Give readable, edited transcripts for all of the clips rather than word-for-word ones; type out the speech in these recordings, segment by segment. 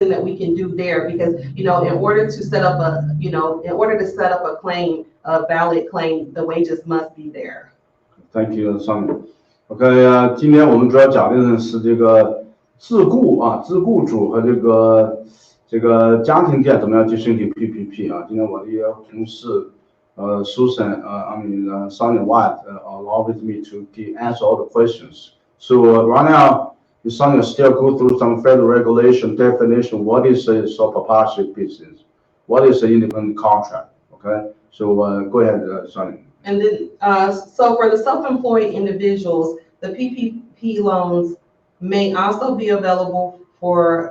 that we can do there because, in order to set up a claim, a valid claim, the wages must be there. Thank you, Sonia. OK， 今天我们主要讲的是这个自雇主和这个家庭店怎么样去申请 PPP 啊？今天我的一个同事Susan Sonia White along with me to answer all the questions. So right now, Sonia still go through some federal regulation definition. What is a sole proprietorship business? What is an independent contract? Okay, so go ahead, Sonia. And then, so for the self-employed individuals, the PPP loans may also be available for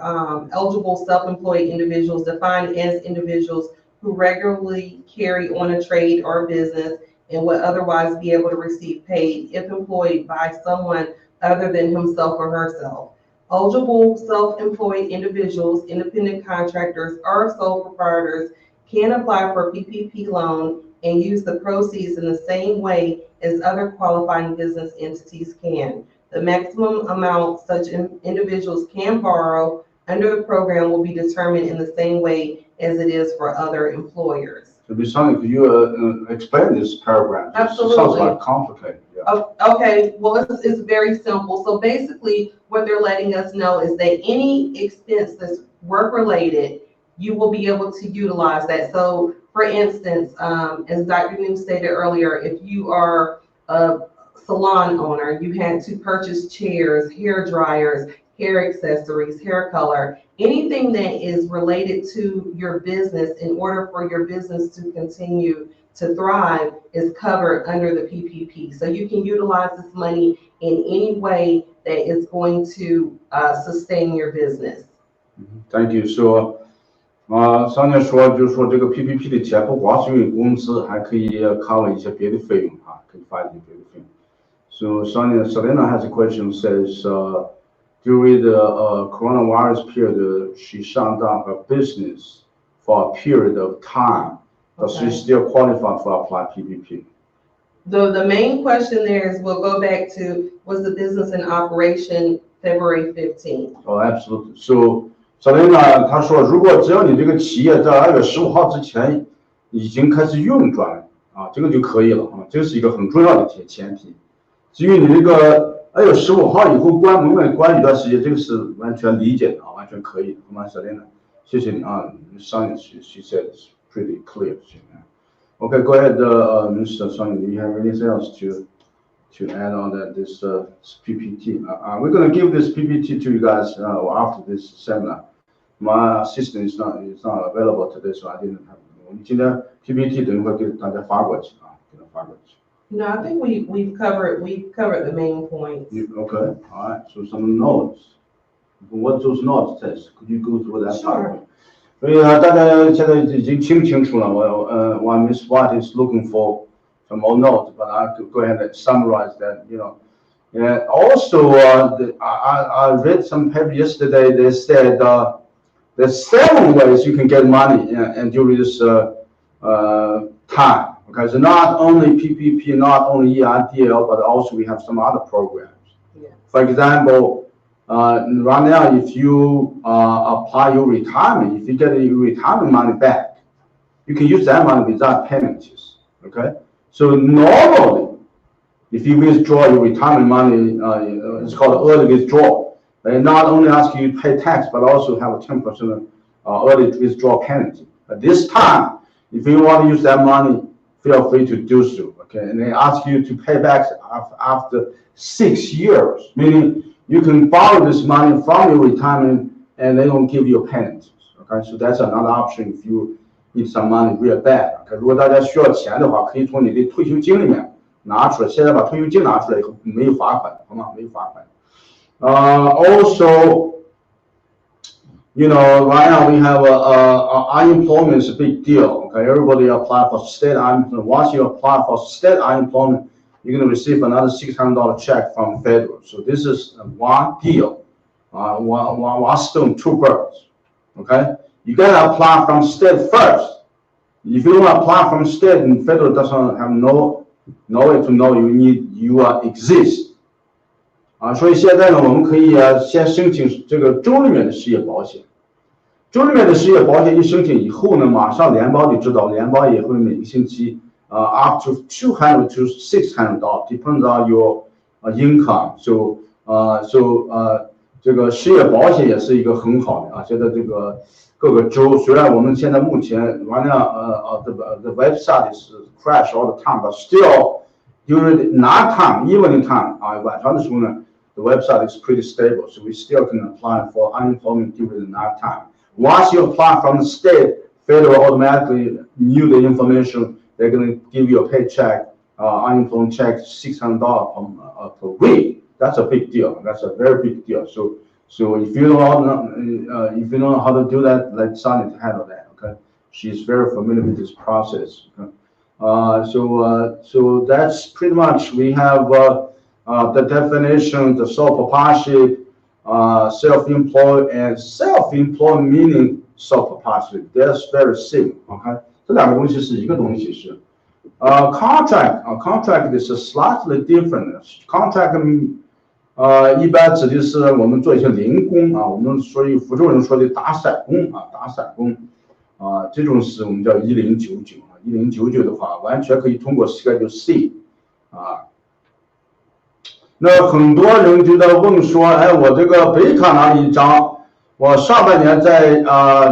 eligible self-employed individuals defined as individuals who regularly carry on a trade or business and would otherwise be able to receive paid if employed by someone other than himself or herself. Eligible self-employed individuals, independent contractors, or sole proprietors can apply for a PPP loan and use the proceeds in the same way as other qualifying business entities can. The maximum amount such individuals can borrow under the program will be determined in the same way as it is for other employers. So, Sonia, could you explain this paragraph? Absolutely. It sounds like complicated. Yeah. Okay, well, it's very simple. So basically, what they're letting us know is that any expense that's work-related, you will be able to utilize that. So, for instance, as Dr. New stated earlier, if you are a salon owner, you had to purchase chairs, hair dryers, hair accessories, hair color, anything that is related to your business in order for your business to continue to thrive is covered under the PPP. So you can utilize this money in any way that is going to sustain your business. Thank you. So, 上面说就是说这个 PPP 的钱不光是用于工资，还可以 cover 一些别的费用啊，可以发一些别的费用。So Selena has a question. Says during the coronavirus period, she shut down her business for a period of time. Does she still qualify for apply PPP? The main question there is we'll go back to was the business in operation February 15th. Oh, absolutely. So Selena 她说，如果只要你这个企业在2月15号之前已经开始运转啊，这个就可以了啊，这是一个很重要的前提。至于你这个2月15号以后关门关一段时间，这个是完全理解的啊，完全可以的，好吗 ，Selena？ 谢谢你啊，上一次 she said it's pretty clear. Okay, go ahead, Mr. Song. Do you have anything else to add on that this PPT? We're going to give this PPT to you guys after this seminar. My assistant is not available today, so I didn't have. 我们今天 PPT 等会给大家发过去啊，给他发过去。No, I think we've covered the main points. Okay, all right. So some notes. What those notes says? Could you go through that? Sure. 所以大家现在已经清楚了。我Miss White is looking for some more notes, but I have to go ahead and summarize that. And also, I read some paper yesterday. They said there's 7 ways you can get money and during this time. Okay, so not only PPP, not only EIDL, but also we have some other programs. Yeah. For example, right now, if you apply your retirement, if you get your retirement money back, you can use that money without penalties. Okay, so normally, if you withdraw your retirement money, it's called early withdrawal. They not only ask you to pay tax, but also have a 10% early withdrawal penalty. But this time, if you want to use that money, feel free to do so. Okay, and they ask you to pay back after 6 years, meaning you can borrow this money from your retirement and they don't give you penalties. Okay, so that's another option if you need some money real bad. Okay, 如果大家需要钱的话，可以从你的退休金里面拿出来。现在把退休金拿出来以后没有罚款，好吗？没有罚款。Also, right now we have unemployment is a big deal. Okay, everybody apply for state unemployment. Once you apply for state unemployment, you're going to receive another $600 check from federal. So this is one deal, one stone, 2 birds. Okay, you got to apply from state first. If you don't apply from state, and federal doesn't have no way to know you exist. 所以现在呢，我们可以先申请这个州里面的失业保险。州里面的失业保险一申请以后呢，马上联邦就知道，联邦也会每个星期up to $200 to $600 depends on your income. So 这个失业保险也是一个很好的啊。现在这个各个州，虽然我们现在目前完了the website is crash all the time, but still during night time, evening time 晚上的时候呢 the website is pretty stable, so we still can apply for unemployment during the night time. Once you apply from the state, federal automatically knew the information. They're going to give you a paycheck, unemployment check, $600 per week. That's a big deal. That's a very big deal. So if you don't know how to do that, let Sunny handle that. Okay, she's very familiar with this process. Okay? So that's pretty much we have the definition, the sole proprietorship, self-employed, and self-employed meaning sole proprietorship. That's very simple. Okay. 这两个东西是一个东西是，contract is slightly different. Contract 一般指的是我们做一些零工啊，我们所以福州人说的打散工啊，打散工这种是我们叫1099啊，1099的话完全可以通过 Schedule C 啊。那很多人就在问说，哎，我这个北卡拿了一张，我上半年在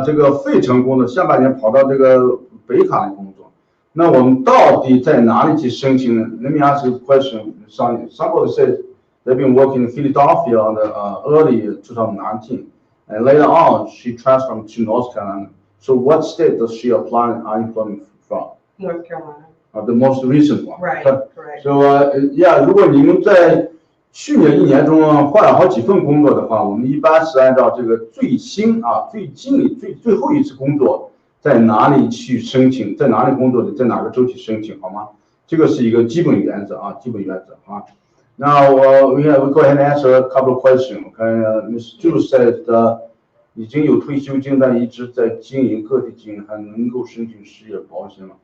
这个费城工作，下半年跑到这个北卡来工作，那我们到底在哪里去申请呢 ？Let me ask you a question. Somebody said they've been working in Philadelphia on the early 2019, and later on she transferred to North Carolina. So what state does she apply unemployment from? North Carolina. The most recent one. Right. Correct. So yeah, 如果你们在去年1年中换了好几份工作的话，我们一般是按照这个最新最后一次工作。在哪里去申请，在哪里工作的，在哪个州去申请，好吗？这个是一个基本原则啊，基本原则啊。Now we go ahead and answer a couple of questions. Okay, Ms. Zhu said 已经有退休金，但一直在经营个体经营，还能够申请失业保险吗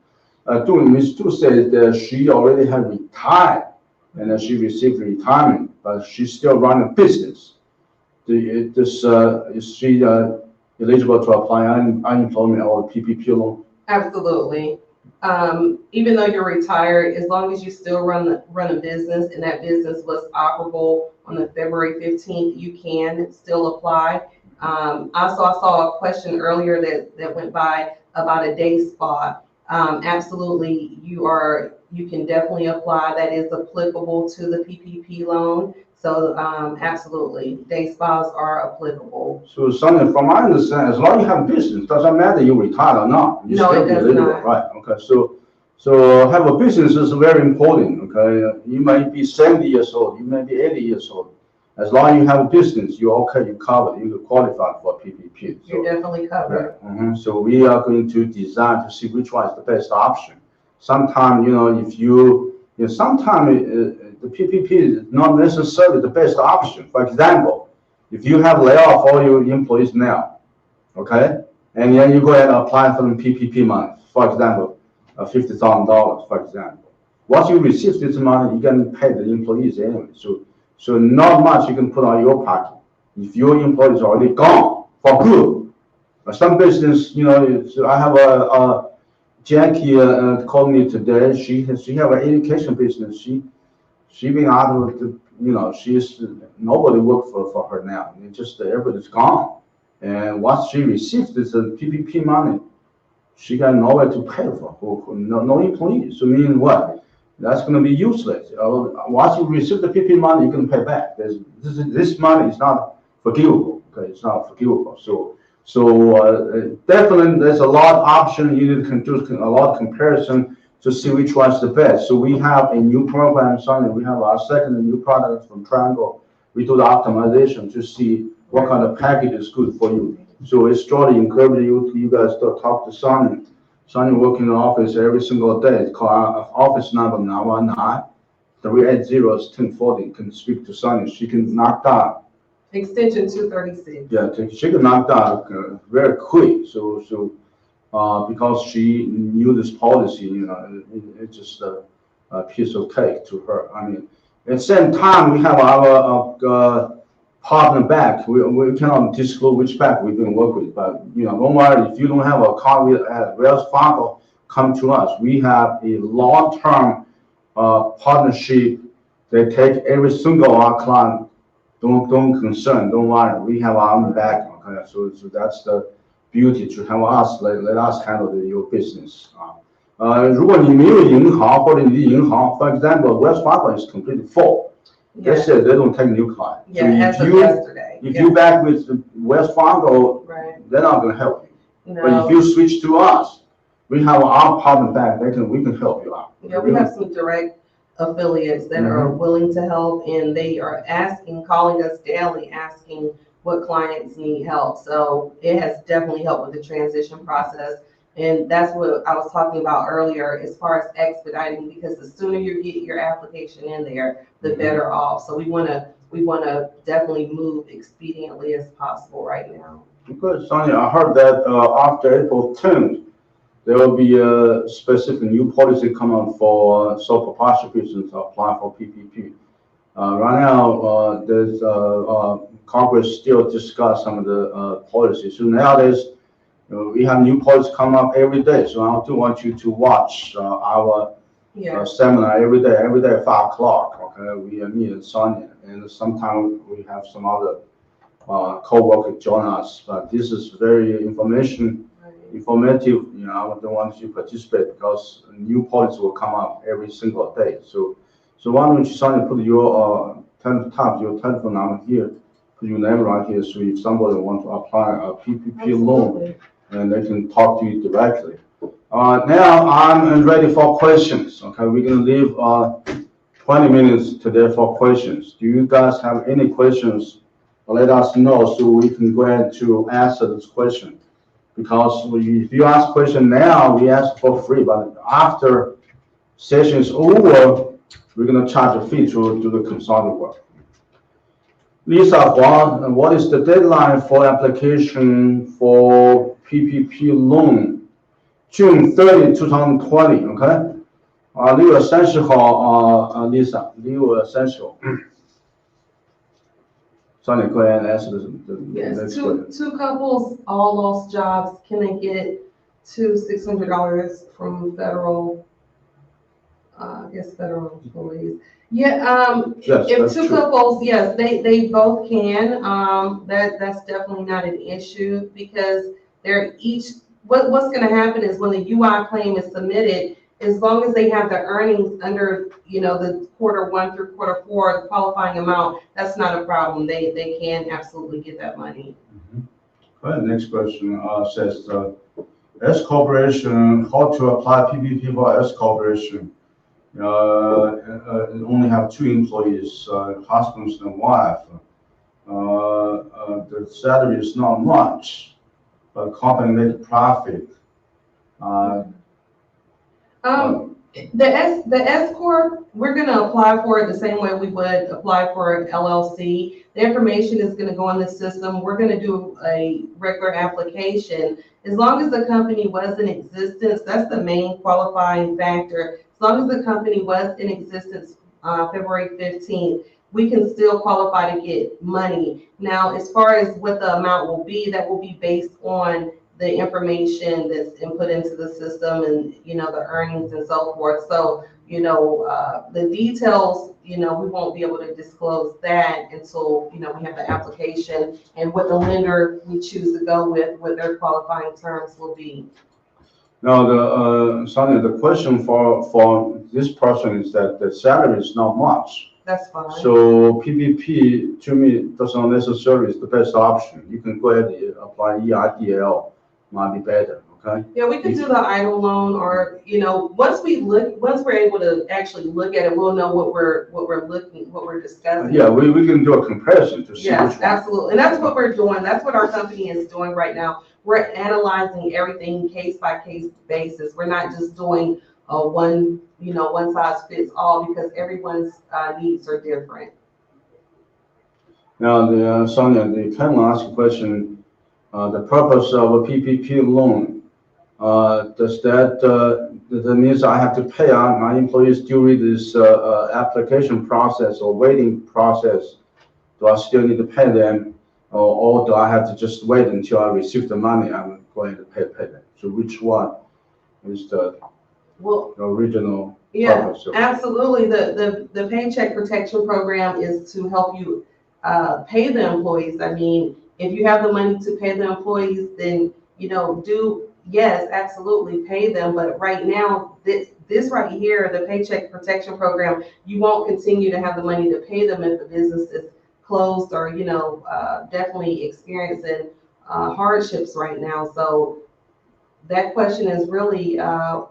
？Ms. Zhu said that she already had retired and that she received retirement, but she's still running a business. Is she eligible to apply unemployment or PPP loan? Absolutely. Even though you're retired, as long as you still run a business and that business was operable on the February 15th, you can still apply. Also, I saw a question earlier that went by about a day spa. Absolutely, you can definitely apply. That is applicable to the PPP loan. So absolutely, day spas are applicable. So something from my understanding, as long as you have business, doesn't matter you retired or not. You no, it does not. Right. Okay. So have a business is very important. Okay. You might be 70 years old. You may be 80 years old. As long as you have a business, you're okay. You're covered. You're qualified for PPP. So, you're definitely covered. Yeah. So we are going to design to see which one is the best option. Sometimes sometimes the PPP is not necessarily the best option. For example, if you have laid off all your employees now, okay, and then you go ahead and apply for the PPP money, for example, $50,000, for example. Once you receive this money, you can pay the employees anyway. So not much you can put on your pocket if your employee is already gone for good. Some business, so I have a Jackie called me today. She have an education business. She been out of the, she's nobody work for her now. It's just everybody's gone. And once she receives this PPP money, she got nowhere to pay for no employees. So meaning what? That's going to be useless. Once you receive the PPP money, you can pay back. This money is not forgivable. Okay, it's not forgivable. So definitely there's a lot of option. You need to do a lot of comparison to see which one's the best. So we have a new program, Sonny. We have our second new product from Triangle. We do the optimization to see what kind of package is good for you. So it's strongly encourage you guys to talk to Sonny. Sonny working in the office every single day. It's called our office number 919-380-1040. You can speak to Sonny. She can knock down. Extension 236. Yeah, she can knock down very quick. So because she knew this policy, it's just a piece of cake to her. I mean, at the same time, we have our partner bank. We cannot disclose which bank we're going to work with, but don't worry. If you don't have a card with Wells Fargo, come to us. We have a long-term partnership. They take every single our client. Don't concern. Don't worry. We have our own back. Okay, so that's the beauty to have us let us handle your business. 如果你没有银行或者你的银行 for example, Wells Fargo is completely full. They said they don't take new clients. Yeah, so as of yesterday. if you back with Wells Fargo, Right. they're not going to help you. No. But if you switch to us, we have our partner bank. We can help you out. Yeah, we have some direct affiliates that are willing to help, and they are calling us daily, asking what clients need help. So it has definitely helped with the transition process. And that's what I was talking about earlier as far as expediting, because the sooner you get your application in there, the better off. So we want to definitely move expediently as possible right now. Good, Sonia. I heard that after April 10th, there will be a specific new policy come out for sole proprietorship to apply for PPP. Right now, there's Congress still discuss some of the policies. So nowadays, we have new policies come up every day. So I do want you to watch our seminar every day at 5 o'clock. Okay, we meet at Sonia, and sometimes we have some other co-worker join us. But this is very informative. I don't want you to participate because new policies will come up every single day. So why don't you, Sonia, put your telephone number here, put your name right here, so if somebody want to apply a PPP loan, and they can talk to you directly. Now I'm ready for questions. Okay, we're gonna leave 20 minutes today for questions. Do you guys have any questions? Let us know so we can go ahead to answer this question. Because if you ask question now, we ask for free, but after session is over, we're gonna charge a fee to do the consulting work. Lisa Huang, what is the deadline for application for PPP loan? June 30, 2020, okay? 6月30号, Lisa, 6月30号. Sonia, go ahead and answer the next question. Two couples all lost jobs. Can they get $600 from federal, federal employees? Yeah, yes, if two true. couples, yes, they both can. That's definitely not an issue because they're each, what's going to happen is when the UI claim is submitted, as long as they have the earnings under, the Q1 through Q4, the qualifying amount, that's not a problem. They can absolutely get that money. Go ahead, next question says, S corporation, how to apply PPP for S corporation? Only have 2 employees, husband and wife. The salary is not much, but company make profit. The S Corp, we're gonna apply for it the same way we would apply for an LLC. The information is gonna go in the system. We're gonna do a regular application. As long as the company was in existence, that's the main qualifying factor. As long as the company was in existence February 15th, we can still qualify to get money. Now, as far as what the amount will be, that will be based on the information that's input into the system and, the earnings and so forth. So, the details, we won't be able to disclose that until, we have the application and what the lender we choose to go with, what their qualifying terms will be. Now, Sonia, the question for this person is that the salary is not much. That's fine. So PPP, to me, doesn't necessarily is the best option. You can go ahead and apply EIDL. Might be better, okay? Yeah, we could do the idle loan, or once we're able to actually look at it, we'll know what we're discussing. Yeah, we can do a comparison to see which one. Absolutely, and that's what we're doing. That's what our company is doing right now. We're analyzing everything case by case basis. We're not just doing a one size fits all because everyone's needs are different. Now, Sonia, the kind of ask a question. The purpose of a PPP loan, does that means I have to pay my employees during this application process or waiting process Do I still need to pay them, or do I have to just wait until I receive the money and go ahead and pay them? So which one is the original purpose? Absolutely. The Paycheck Protection Program is to help you pay the employees. I mean, if you have the money to pay the employees, then yes, absolutely pay them. But right now, this right here, the Paycheck Protection Program, you won't continue to have the money to pay them if the business is closed or definitely experiencing hardships right now. So that question is really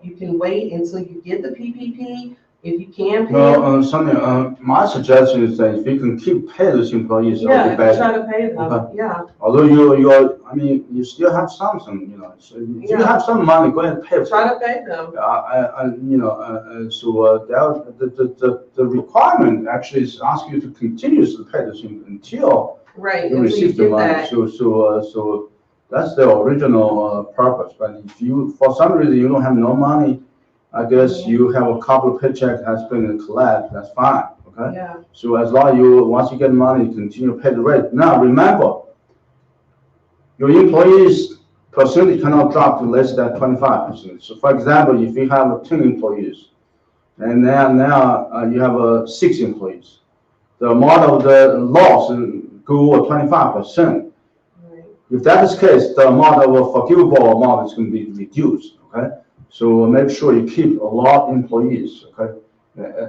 you can wait until you get the PPP. If you can pay Well, Sonia, my suggestion is that if you can keep pay those employees, try to pay them. Okay. Yeah. Although you still have something, so you still have some money. Go ahead and pay. Try to pay them. So the requirement actually is ask you to continuously pay this until you receive the money. So that's the original purpose. But if you, for some reason, you don't have no money, I guess you have a couple of paychecks has been collapsed, that's fine, okay? Yeah. So as long as once you get money, you continue to pay the rate. Now, remember, your employees' percentage cannot drop to less than 25%. So for example, if you have 10 employees, and now you have 6 employees, the amount of the loss go over 25%. Right. If that is the case, the amount of forgivable amount is going to be reduced, okay? So make sure you keep a lot of employees, okay?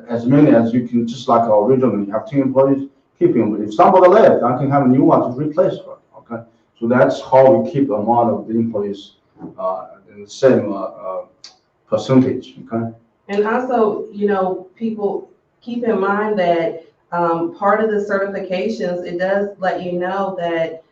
As many as you can, just like originally, you have 10 employees, keep them. If somebody left, I can have a new one to replace her, okay? So that's how we keep the amount of the employees in the same percentage, okay? And also, people keep in mind that part of the certifications, it does let you know that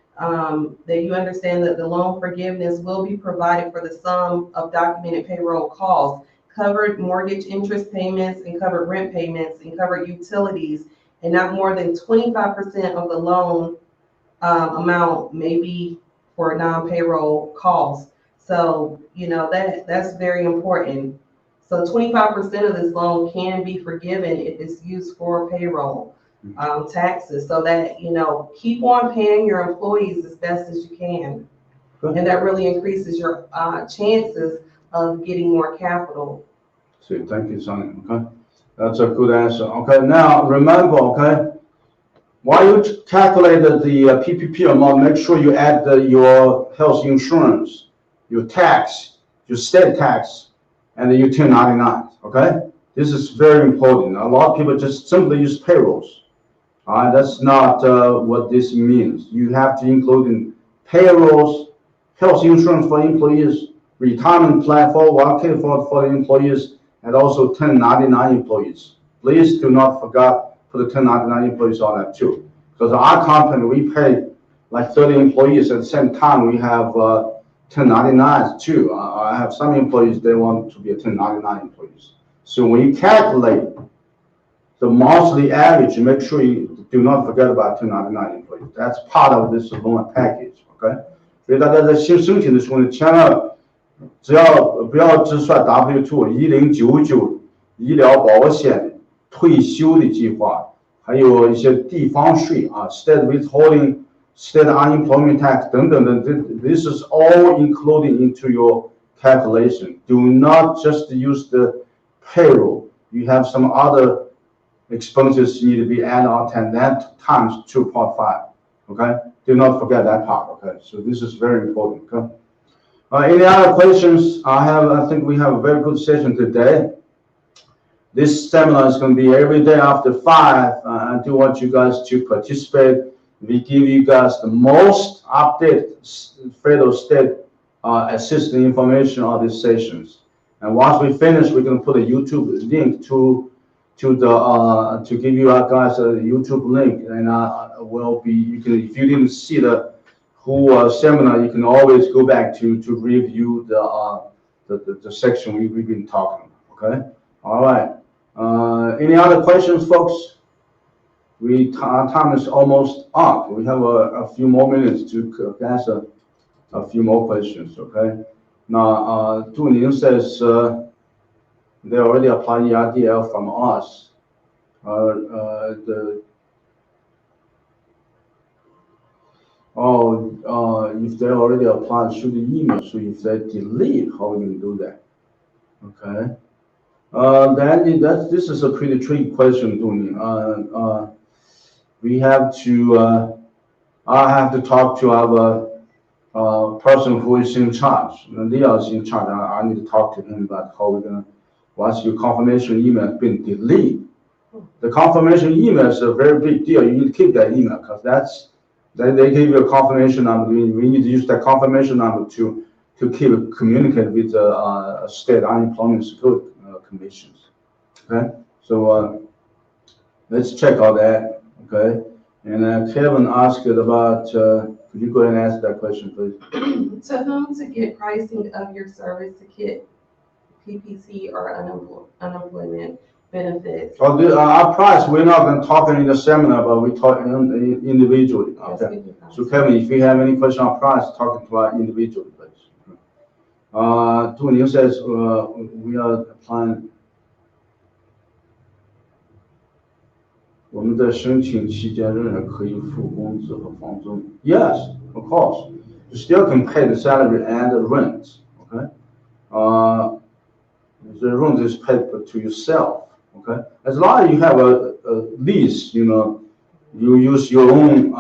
you understand that the loan forgiveness will be provided for the sum of documented payroll costs, covered mortgage interest payments, and covered rent payments, and covered utilities, and not more than 25% of the loan amount may be for non-payroll costs. So, that's very important. So 25% of this loan can be forgiven if it's used for payroll. Taxes, so that keep on paying your employees as best as you can. Good. And that really increases your chances of getting more capital. So thank you, Sonny. Okay, that's a good answer. Okay, now remember, okay, while you calculated the PPP amount, make sure you add your health insurance, your tax, your state tax, and your 1099. Okay, this is very important. A lot of people just simply use payrolls. That's not what this means. You have to include in payrolls, health insurance for employees, retirement plan for 401k for the employees, and also 1099 employees. Please do not forget put the 1099 employees on that too. Because our company, we pay like 30 employees at the same time. We have 1099s too. I have some employees, they want to be a 1099 employees. So when you calculate the monthly average, make sure you do not forget about 1099 employees. That's part of this loan package, okay? 所以大家在申请的时候呢，千万不要只算 W2 1099医疗保险、退休的计划，还有一些地方税state withholding, state unemployment tax 等等的。This is all included into your calculation. Do not just use the payroll. You have some other expenses need to be added on, and that times 2.5. Okay, do not forget that part. Okay, so this is very important. Okay. Any other questions? I think we have a very good session today. This seminar is going to be every day after 5. I do want you guys to participate. We give you guys the most updated federal state assistance information on these sessions. And once we finish, we're going to put a YouTube link to give you guys a YouTube link, and will be you can, if you didn't see the whole seminar, you can always go back to review the section we've been talking about. Okay, all right. Any other questions, folks? Time is almost up. We have a few more minutes to answer a few more questions. Okay. Now, Tu Ning says they already applied ERDL from us. If they already applied through the email, so if they delete, how we can do that? Okay. This is a pretty tricky question, Tony. We have to, I have to talk to our person who is in charge. Leo is in charge. I need to talk to him about how we're gonna, once your confirmation email has been deleted. The confirmation email is a very big deal. You need to keep that email because they give you a confirmation number. We need to use that confirmation number to keep communicate with the state unemployment security commissions. Okay, so let's check all that. Okay, and Kevin asked about. Could you go ahead and answer that question, please? To whom to get pricing of your service to get PPC or unemployment benefits? Our price, we're not going to talk in the seminar, but we talk individually. Okay. So Kevin, if you have any question on price, talking to our individually, please. Tony says we are applying. 我们在申请期间仍然可以付工资和房租。Yes, of course. You still can pay the salary and the rent. Okay. The rent is paid to yourself. Okay. As long as you have a lease, you use your own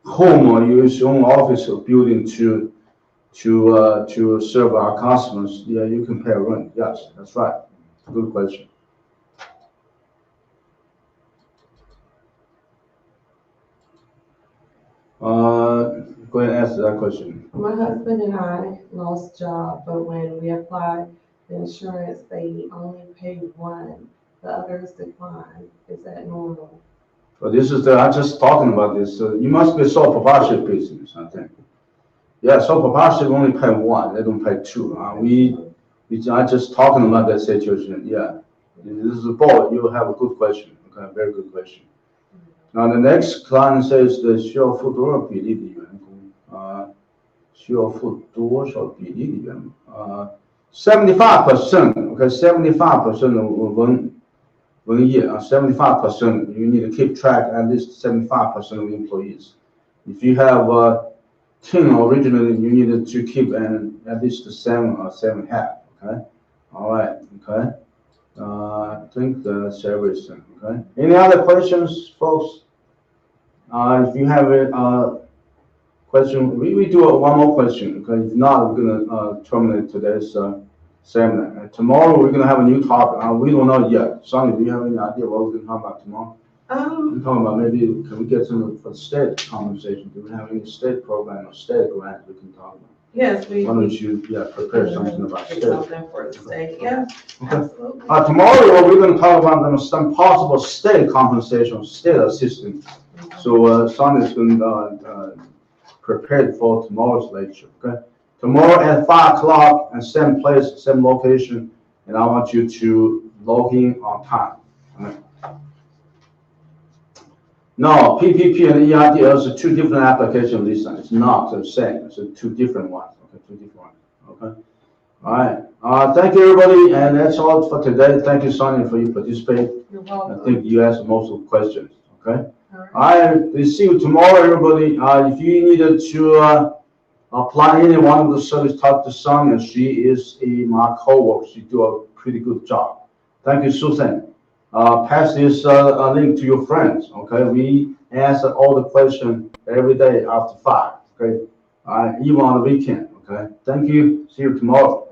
home or you use your own office or building to serve our customers. Yeah, you can pay rent. Yes, that's right. Good question. Go ahead and answer that question. My husband and I lost job, but when we applied the insurance, they only paid one. The others declined. Is that normal? Well, I'm just talking about this. You must be a sole proprietorship business, I think. Yeah, sole proprietorship only pay one. They don't pay two. I'm just talking about that situation. Yeah, this is a board. You have a good question. Okay, very good question. Now the next client says the 需要付多少比例的员工需要付多少比例的员工75%. Okay, 75% 文业75%. You need to keep track at least 75% of employees. If you have 10 originally, you need to keep at least 7 or 7.5. Okay, all right. Okay. I think that's everything. Okay. Any other questions, folks? If you have a question, we do one more question. Okay. If not, we're gonna terminate today's seminar. Tomorrow we're gonna have a new topic. We don't know yet. Sonny, do you have any idea what we're gonna talk about tomorrow? We're talking about maybe can we get some for state compensation? Do we have any state program or state grant we can talk about? Yes, Why don't you prepare something about state? Something for the state. Yeah, okay. Absolutely. Tomorrow we're going to talk about some possible state compensation, state assistance. So Sonny is going to prepare for tomorrow's lecture. Okay. Tomorrow at 5 o'clock and same place, same location, and I want you to log in on time. Right. No, PPP and EIDL are two different applications, Lisa. It's not the same. It's two different ones. Okay, two different ones. Okay. All right. Thank you, everybody, and that's all for today. Thank you, Sonia, for your participation. You're welcome. I think you asked most of the questions. Okay. All right. We'll see you tomorrow, everybody. If you needed to apply any one of the service, talk to Sonia. She is my co-worker. She do a pretty good job. Thank you, Susan. Pass this link to your friends. Okay, we answer all the questions every day after 5. Okay, even on the weekend. Okay, thank you. See you tomorrow.